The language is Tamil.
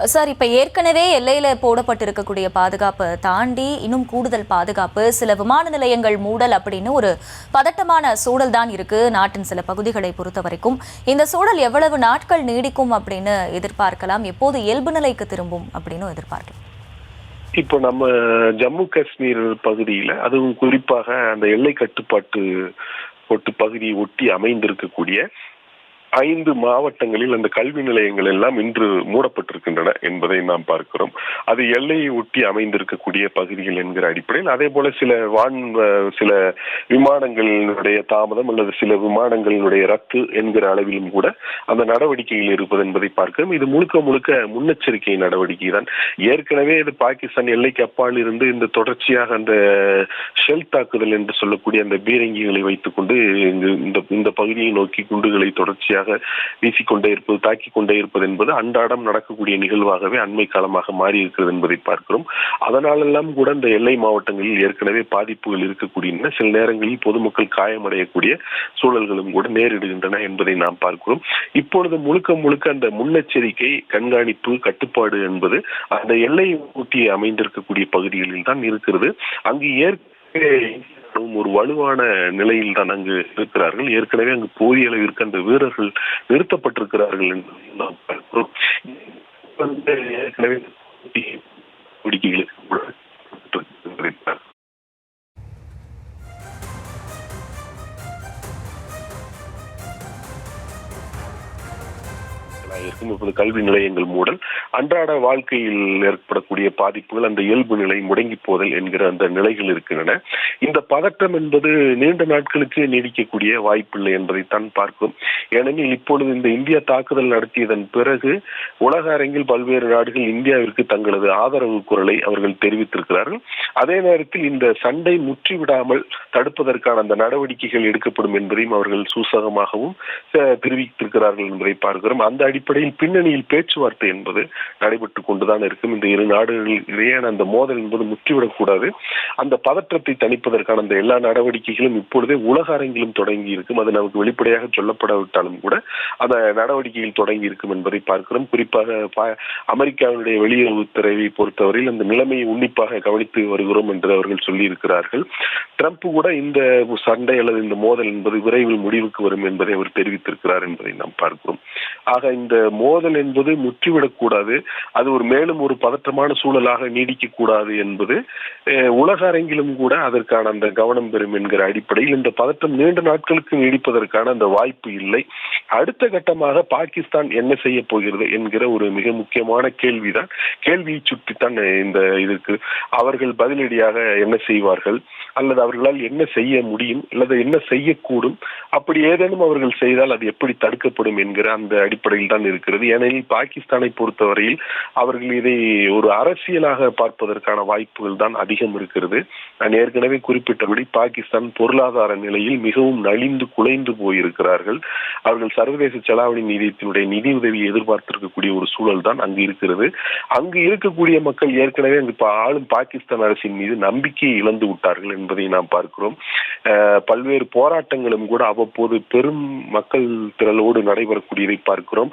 சார், இப்ப ஏற்கனவே எல்லையில போடப்பட்டிருக்கக்கூடிய பாதுகாப்பை தாண்டி இன்னும் கூடுதல் பாதுகாப்பு, சில விமான நிலையங்கள் மூடல் அப்படின்னு ஒரு பதட்டமான சூழல் தான் இருக்கு நாட்டின் சில பகுதிகளை பொறுத்த வரைக்கும். இந்த சூழல் எவ்வளவு நாட்கள் நீடிக்கும் அப்படின்னு எதிர்பார்க்கலாம்? எப்போது இயல்பு நிலைக்கு திரும்பும் அப்படின்னு எதிர்பார்க்கலாம்? இப்போ நம்ம ஜம்மு காஷ்மீர் பகுதியில, அதுவும் குறிப்பாக அந்த எல்லை கட்டுப்பாட்டு கோட்டு பகுதியை ஒட்டி அமைந்திருக்கக்கூடிய 5 மாவட்டங்களில் அந்த கல்வி நிலையங்கள் எல்லாம் இன்று மூடப்பட்டிருக்கின்றன என்பதை நாம் பார்க்கிறோம். அது எல்லையை ஒட்டி அமைந்திருக்கக்கூடிய பகுதிகள் என்கிற அடிப்படையில், அதே போல சில விமானங்களினுடைய தாமதம் அல்லது சில விமானங்களினுடைய ரத்து என்கிற அளவிலும் கூட அந்த நடவடிக்கையில் இருப்பது என்பதை பார்க்கிறோம். இது முழுக்க முழுக்க முன்னெச்சரிக்கை நடவடிக்கை தான். ஏற்கனவே இது பாகிஸ்தான் எல்லைக்கு அப்பால் இருந்து இந்த தொடர்ச்சியாக அந்த ஷெல் தாக்குதல் என்று சொல்லக்கூடிய அந்த பீரங்கிகளை வைத்துக் கொண்டு இந்த பகுதியை நோக்கி குண்டுகளை தொடர்ச்சியாக வீசிக்கொண்டே இருப்பது, தாக்கிக் கொண்டே இருப்பது என்பது அன்றாடம் நடக்கக்கூடிய நிகழ்வாகவே அண்மை காலமாக மாறி இருக்கிறது என்பதை பார்க்கிறோம். அதனாலெல்லாம் கூட இந்த எல்லை மாவட்டங்களில் ஏற்கனவே பாதிப்புகள் இருக்கக்கூடிய, சில நேரங்களில் பொதுமக்கள் காயமடையக்கூடிய சூழல்களும் கூட நேரிடுகின்றன என்பதை நாம் பார்க்கிறோம். இப்பொழுது முழுக்க முழுக்க அந்த முன்னெச்சரிக்கை, கண்காணிப்பு, கட்டுப்பாடு என்பது அந்த எல்லையை ஒட்டி அமைந்திருக்கக்கூடிய பகுதிகளில் தான் இருக்கிறது. அங்கு ஒரு வலுவான நிலையில் தான் அங்கு இருக்கிறார்கள். ஏற்கனவே அங்கு போதிய அளவிற்கு அந்த வீரர்கள் நிறுத்தப்பட்டிருக்கிறார்கள் என்று நாம் பார்க்கிறோம். ஏற்கனவே இப்போது கல்வி நிலையங்கள் மூடல், அன்றாட வாழ்க்கையில் ஏற்படக்கூடிய பாதிப்புகள், அந்த இயல்பு நிலை முடங்கி போதல் என்கிற அந்த நிலைகள் இருக்கின்றன. இந்த பதட்டம் என்பது நீண்ட நாட்களுக்கு நீடிக்கக்கூடிய வாய்ப்பில்லை என்பதைத்தான் பார்க்கும். ஏனெனில் இப்பொழுது இந்த இந்தியா தாக்குதல் நடத்தியதன் பிறகு உலக அரங்கில் பல்வேறு நாடுகள் இந்தியாவிற்கு தங்களது ஆதரவு குரலை அவர்கள் தெரிவித்திருக்கிறார்கள். அதே நேரத்தில் இந்த சண்டை முற்றிவிடாமல் தடுப்பதற்கான அந்த நடவடிக்கைகள் எடுக்கப்படும் என்பதையும் அவர்கள் சூசகமாகவும் தெரிவித்திருக்கிறார்கள் என்பதை பார்க்கிறோம். அந்த அடிப்படையில் பின்னணியில் பேச்சுவார்த்தை என்பது நடைபெற்றுக் கொண்டுதான் இருக்கும். இந்த இரு நாடுகளில் இடையேயான அந்த மோதல் என்பது முற்றிவிடக்கூடாது. அந்த பதற்றத்தை தணிப்பதற்கான அந்த எல்லா நடவடிக்கைகளும் இப்பொழுதே உலக அரங்கிலும் தொடங்கி இருக்கும். அது நமக்கு வெளிப்படையாக சொல்லப்படாவிட்டாலும் கூட அந்த நடவடிக்கைகள் தொடங்கி இருக்கும் என்பதை பார்க்கிறோம். குறிப்பாக அமெரிக்காவினுடைய வெளியுறவுத்துறையை பொறுத்தவரையில் அந்த நிலைமையை உன்னிப்பாக கவனித்து வருகிறோம் என்று அவர்கள் சொல்லியிருக்கிறார்கள். ட்ரம்ப் கூட இந்த சண்டை அல்லது இந்த மோதல் என்பது விரைவில் முடிவுக்கு வரும் என்பதை அவர் தெரிவித்திருக்கிறார் என்பதை நாம் பார்க்கிறோம். ஆக இந்த மோதல் என்பது முற்றிவிடக்கூடாது, அது மேலும் ஒரு பதற்றமான சூழலாக நீடிக்கக்கூடாது என்பது உலக அரங்கிலும் கூட அதற்கான அந்த கவனம் பெறும் என்கிற அடிப்படையில் இந்த பதற்றம் நீண்ட நாட்களுக்கு நீடிப்பதற்கான அந்த வாய்ப்பு இல்லை. அடுத்த கட்டமாக பாகிஸ்தான் என்ன செய்ய போகிறது என்கிற ஒரு மிக முக்கியமான கேள்வியை சுற்றித்தான் இந்த இதற்கு அவர்கள் பதிலடியாக என்ன செய்வார்கள், அல்லது அவர்களால் என்ன செய்ய முடியும், அல்லது என்ன செய்யக்கூடும், அப்படி ஏதேனும் அவர்கள் செய்தால் அது எப்படி தடுக்கப்படும் என்கிற அந்த அடிப்படையில் தான் இருக்கிறது. ஏனெனில் பாகிஸ்தானை பொறுத்தவரையில் அவர்கள் இதை ஒரு அரசியலாக பார்ப்பதற்கான வாய்ப்புகள் தான் அதிகம் இருக்கிறது. நான் ஏற்கனவே குறிப்பிட்டபடி பாகிஸ்தான் பொருளாதார நிலையில் மிகவும் நலிந்து குலைந்து போயிருக்கிறார்கள். அவர்கள் சர்வதேச செலாவணி நிதியத்தினுடைய நிதி உதவியை எதிர்பார்த்திருக்கக்கூடிய ஒரு சூழல் தான் அங்கு இருக்கிறது. அங்கு இருக்கக்கூடிய மக்கள் ஏற்கனவே அங்கு ஆளும் பாகிஸ்தான் அரசின் மீது நம்பிக்கையை இழந்து விட்டார்கள் என்பதை நாம் பார்க்கிறோம். பல்வேறு போராட்டங்களும் கூட அவ்வப்போது பெரும் மக்கள் திரளோடு நடைபெறக்கூடியதை பார்க்கிறோம்.